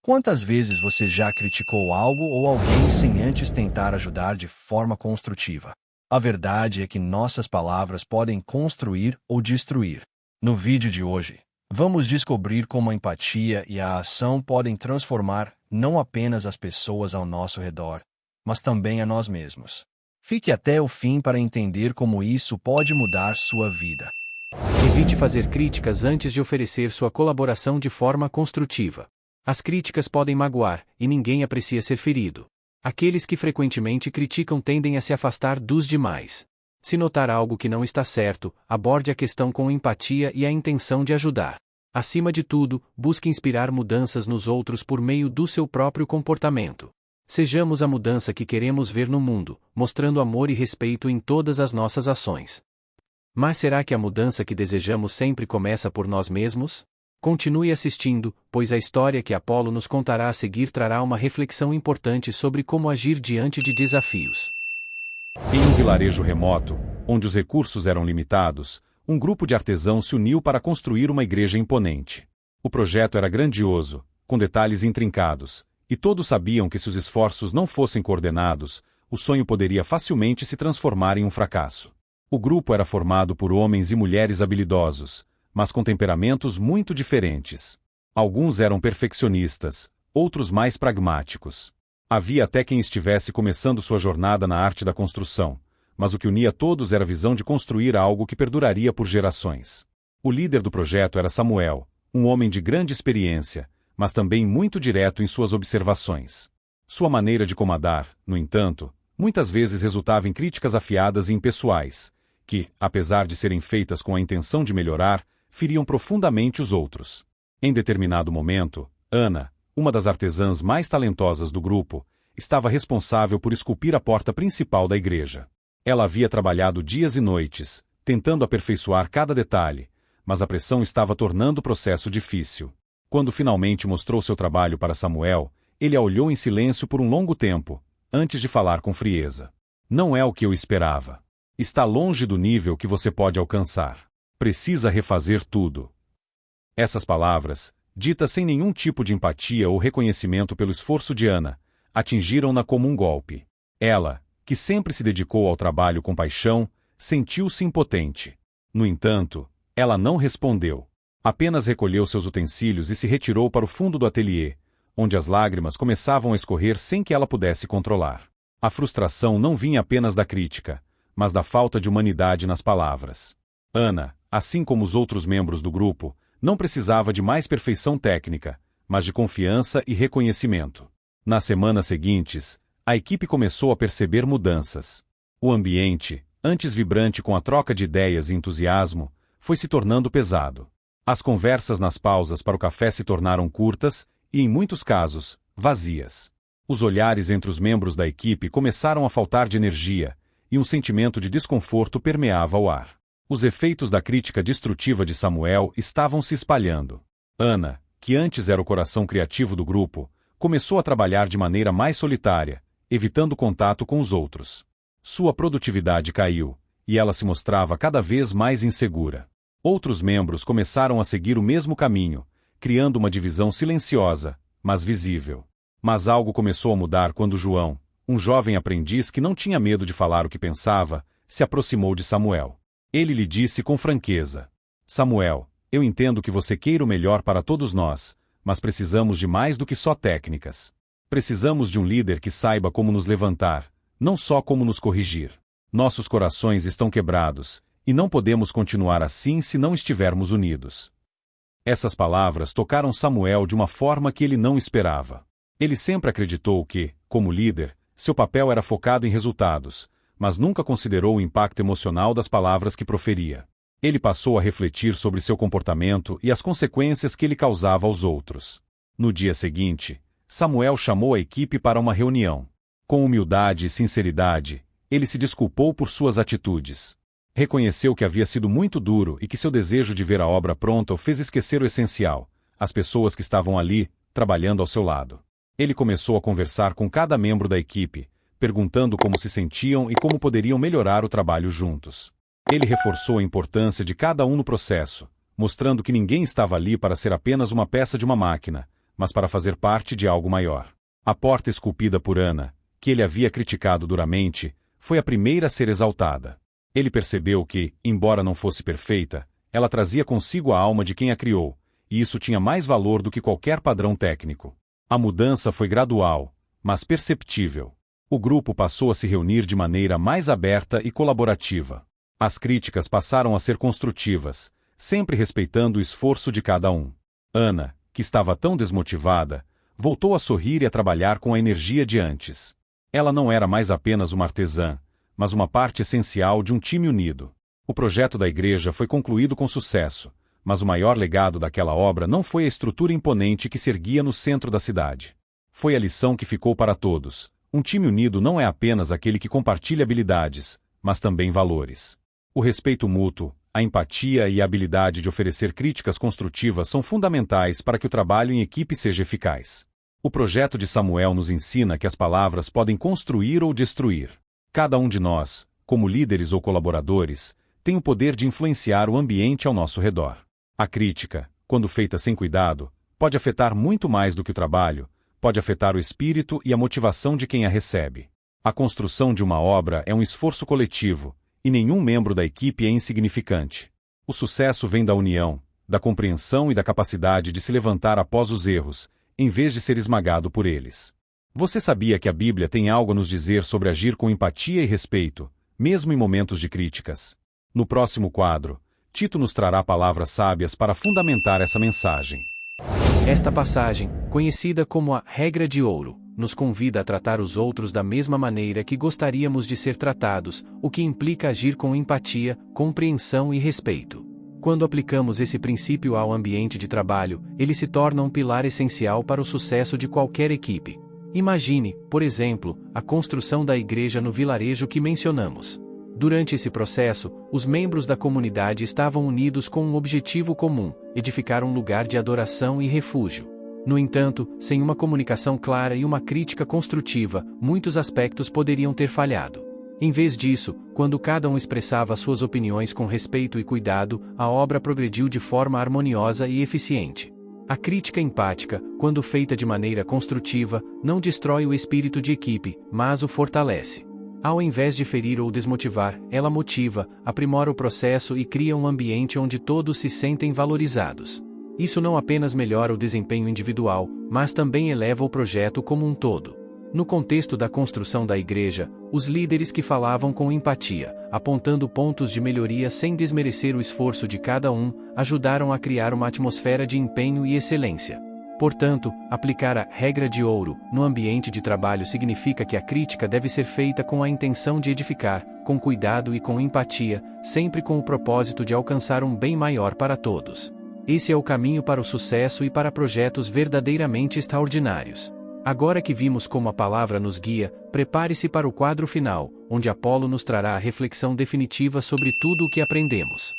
Quantas vezes você já criticou algo ou alguém sem antes tentar ajudar de forma construtiva? A verdade é que nossas palavras podem construir ou destruir. No vídeo de hoje, vamos descobrir como a empatia e a ação podem transformar não apenas as pessoas ao nosso redor, mas também a nós mesmos. Fique até o fim para entender como isso pode mudar sua vida. Evite fazer críticas antes de oferecer sua colaboração de forma construtiva. As críticas podem magoar, e ninguém aprecia ser ferido. Aqueles que frequentemente criticam tendem a se afastar dos demais. Se notar algo que não está certo, aborde a questão com empatia e a intenção de ajudar. Acima de tudo, busque inspirar mudanças nos outros por meio do seu próprio comportamento. Sejamos a mudança que queremos ver no mundo, mostrando amor e respeito em todas as nossas ações. Mas será que a mudança que desejamos sempre começa por nós mesmos? Continue assistindo, pois a história que Apolo nos contará a seguir trará uma reflexão importante sobre como agir diante de desafios. Em um vilarejo remoto, onde os recursos eram limitados, um grupo de artesãos se uniu para construir uma igreja imponente. O projeto era grandioso, com detalhes intrincados, e todos sabiam que se os esforços não fossem coordenados, o sonho poderia facilmente se transformar em um fracasso. O grupo era formado por homens e mulheres habilidosos, mas com temperamentos muito diferentes. Alguns eram perfeccionistas, outros mais pragmáticos. Havia até quem estivesse começando sua jornada na arte da construção, mas o que unia todos era a visão de construir algo que perduraria por gerações. O líder do projeto era Samuel, um homem de grande experiência, mas também muito direto em suas observações. Sua maneira de comandar, no entanto, muitas vezes resultava em críticas afiadas e impessoais, que, apesar de serem feitas com a intenção de melhorar, feriam profundamente os outros. Em determinado momento, Ana, uma das artesãs mais talentosas do grupo, estava responsável por esculpir a porta principal da igreja. Ela havia trabalhado dias e noites, tentando aperfeiçoar cada detalhe, mas a pressão estava tornando o processo difícil. Quando finalmente mostrou seu trabalho para Samuel, ele a olhou em silêncio por um longo tempo, antes de falar com frieza. Não é o que eu esperava. Está longe do nível que você pode alcançar. Precisa refazer tudo. Essas palavras, ditas sem nenhum tipo de empatia ou reconhecimento pelo esforço de Ana, atingiram-na como um golpe. Ela, que sempre se dedicou ao trabalho com paixão, sentiu-se impotente. No entanto, ela não respondeu. Apenas recolheu seus utensílios e se retirou para o fundo do ateliê, onde as lágrimas começavam a escorrer sem que ela pudesse controlar. A frustração não vinha apenas da crítica, mas da falta de humanidade nas palavras. Ana, assim como os outros membros do grupo, não precisava de mais perfeição técnica, mas de confiança e reconhecimento. Nas semanas seguintes, a equipe começou a perceber mudanças. O ambiente, antes vibrante com a troca de ideias e entusiasmo, foi se tornando pesado. As conversas nas pausas para o café se tornaram curtas e, em muitos casos, vazias. Os olhares entre os membros da equipe começaram a faltar de energia, e um sentimento de desconforto permeava o ar. Os efeitos da crítica destrutiva de Samuel estavam se espalhando. Ana, que antes era o coração criativo do grupo, começou a trabalhar de maneira mais solitária, evitando contato com os outros. Sua produtividade caiu, e ela se mostrava cada vez mais insegura. Outros membros começaram a seguir o mesmo caminho, criando uma divisão silenciosa, mas visível. Mas algo começou a mudar quando João, um jovem aprendiz que não tinha medo de falar o que pensava, se aproximou de Samuel. Ele lhe disse com franqueza: Samuel, eu entendo que você queira o melhor para todos nós, mas precisamos de mais do que só técnicas. Precisamos de um líder que saiba como nos levantar, não só como nos corrigir. Nossos corações estão quebrados, e não podemos continuar assim se não estivermos unidos. Essas palavras tocaram Samuel de uma forma que ele não esperava. Ele sempre acreditou que, como líder, seu papel era focado em resultados, mas nunca considerou o impacto emocional das palavras que proferia. Ele passou a refletir sobre seu comportamento e as consequências que ele causava aos outros. No dia seguinte, Samuel chamou a equipe para uma reunião. Com humildade e sinceridade, ele se desculpou por suas atitudes. Reconheceu que havia sido muito duro e que seu desejo de ver a obra pronta o fez esquecer o essencial, as pessoas que estavam ali, trabalhando ao seu lado. Ele começou a conversar com cada membro da equipe, perguntando como se sentiam e como poderiam melhorar o trabalho juntos. Ele reforçou a importância de cada um no processo, mostrando que ninguém estava ali para ser apenas uma peça de uma máquina, mas para fazer parte de algo maior. A porta esculpida por Ana, que ele havia criticado duramente, foi a primeira a ser exaltada. Ele percebeu que, embora não fosse perfeita, ela trazia consigo a alma de quem a criou, e isso tinha mais valor do que qualquer padrão técnico. A mudança foi gradual, mas perceptível. O grupo passou a se reunir de maneira mais aberta e colaborativa. As críticas passaram a ser construtivas, sempre respeitando o esforço de cada um. Ana, que estava tão desmotivada, voltou a sorrir e a trabalhar com a energia de antes. Ela não era mais apenas uma artesã, mas uma parte essencial de um time unido. O projeto da igreja foi concluído com sucesso, mas o maior legado daquela obra não foi a estrutura imponente que se erguia no centro da cidade. Foi a lição que ficou para todos: um time unido não é apenas aquele que compartilha habilidades, mas também valores. O respeito mútuo, a empatia e a habilidade de oferecer críticas construtivas são fundamentais para que o trabalho em equipe seja eficaz. O projeto de Samuel nos ensina que as palavras podem construir ou destruir. Cada um de nós, como líderes ou colaboradores, tem o poder de influenciar o ambiente ao nosso redor. A crítica, quando feita sem cuidado, pode afetar muito mais do que o trabalho, pode afetar o espírito e a motivação de quem a recebe. A construção de uma obra é um esforço coletivo, e nenhum membro da equipe é insignificante. O sucesso vem da união, da compreensão e da capacidade de se levantar após os erros, em vez de ser esmagado por eles. Você sabia que a Bíblia tem algo a nos dizer sobre agir com empatia e respeito, mesmo em momentos de críticas? No próximo quadro, Tito nos trará palavras sábias para fundamentar essa mensagem. Esta passagem, conhecida como a regra de ouro, nos convida a tratar os outros da mesma maneira que gostaríamos de ser tratados, o que implica agir com empatia, compreensão e respeito. Quando aplicamos esse princípio ao ambiente de trabalho, ele se torna um pilar essencial para o sucesso de qualquer equipe. Imagine, por exemplo, a construção da igreja no vilarejo que mencionamos. Durante esse processo, os membros da comunidade estavam unidos com um objetivo comum: edificar um lugar de adoração e refúgio. No entanto, sem uma comunicação clara e uma crítica construtiva, muitos aspectos poderiam ter falhado. Em vez disso, quando cada um expressava suas opiniões com respeito e cuidado, a obra progrediu de forma harmoniosa e eficiente. A crítica empática, quando feita de maneira construtiva, não destrói o espírito de equipe, mas o fortalece. Ao invés de ferir ou desmotivar, ela motiva, aprimora o processo e cria um ambiente onde todos se sentem valorizados. Isso não apenas melhora o desempenho individual, mas também eleva o projeto como um todo. No contexto da construção da igreja, os líderes que falavam com empatia, apontando pontos de melhoria sem desmerecer o esforço de cada um, ajudaram a criar uma atmosfera de empenho e excelência. Portanto, aplicar a regra de ouro no ambiente de trabalho significa que a crítica deve ser feita com a intenção de edificar, com cuidado e com empatia, sempre com o propósito de alcançar um bem maior para todos. Esse é o caminho para o sucesso e para projetos verdadeiramente extraordinários. Agora que vimos como a palavra nos guia, prepare-se para o quadro final, onde Apolo nos trará a reflexão definitiva sobre tudo o que aprendemos.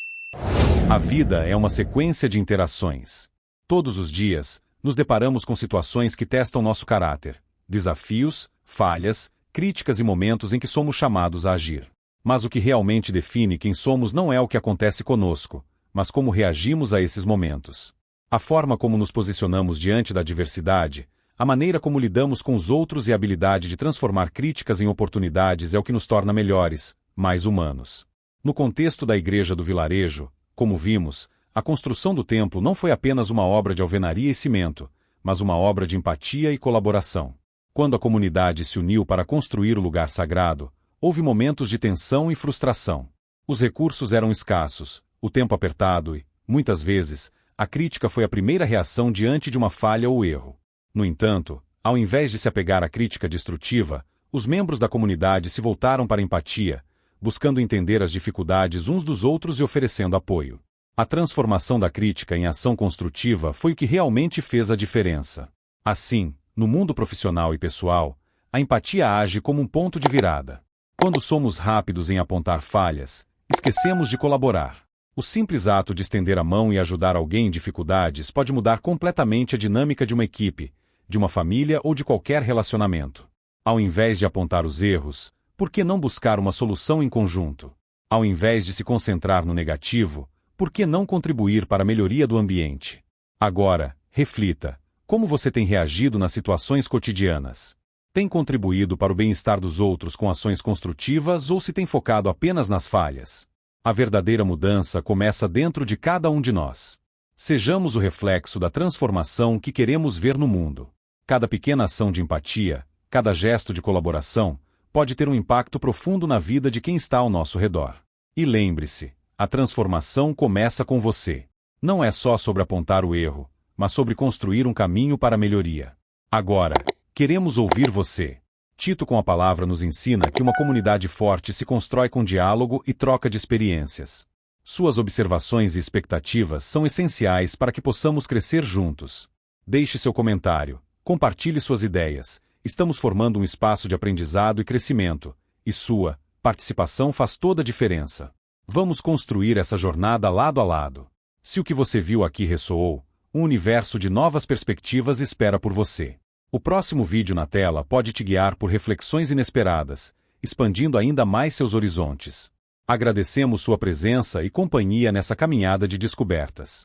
A vida é uma sequência de interações. Todos os dias, nos deparamos com situações que testam nosso caráter, desafios, falhas, críticas e momentos em que somos chamados a agir. Mas o que realmente define quem somos não é o que acontece conosco, mas como reagimos a esses momentos. A forma como nos posicionamos diante da adversidade, a maneira como lidamos com os outros e a habilidade de transformar críticas em oportunidades é o que nos torna melhores, mais humanos. No contexto da igreja do vilarejo, como vimos, a construção do templo não foi apenas uma obra de alvenaria e cimento, mas uma obra de empatia e colaboração. Quando a comunidade se uniu para construir o lugar sagrado, houve momentos de tensão e frustração. Os recursos eram escassos, o tempo apertado e, muitas vezes, a crítica foi a primeira reação diante de uma falha ou erro. No entanto, ao invés de se apegar à crítica destrutiva, os membros da comunidade se voltaram para a empatia, buscando entender as dificuldades uns dos outros e oferecendo apoio. A transformação da crítica em ação construtiva foi o que realmente fez a diferença. Assim, no mundo profissional e pessoal, a empatia age como um ponto de virada. Quando somos rápidos em apontar falhas, esquecemos de colaborar. O simples ato de estender a mão e ajudar alguém em dificuldades pode mudar completamente a dinâmica de uma equipe, de uma família ou de qualquer relacionamento. Ao invés de apontar os erros, por que não buscar uma solução em conjunto? Ao invés de se concentrar no negativo, por que não contribuir para a melhoria do ambiente? Agora, reflita: Como você tem reagido nas situações cotidianas? Tem contribuído para o bem-estar dos outros com ações construtivas ou se tem focado apenas nas falhas? A verdadeira mudança começa dentro de cada um de nós. Sejamos o reflexo da transformação que queremos ver no mundo. Cada pequena ação de empatia, cada gesto de colaboração, pode ter um impacto profundo na vida de quem está ao nosso redor. E lembre-se, a transformação começa com você. Não é só sobre apontar o erro, mas sobre construir um caminho para a melhoria. Agora, queremos ouvir você. Tito com a Palavra nos ensina que uma comunidade forte se constrói com diálogo e troca de experiências. Suas observações e expectativas são essenciais para que possamos crescer juntos. Deixe seu comentário, compartilhe suas ideias. Estamos formando um espaço de aprendizado e crescimento, e sua participação faz toda a diferença. Vamos construir essa jornada lado a lado. Se o que você viu aqui ressoou, um universo de novas perspectivas espera por você. O próximo vídeo na tela pode te guiar por reflexões inesperadas, expandindo ainda mais seus horizontes. Agradecemos sua presença e companhia nessa caminhada de descobertas.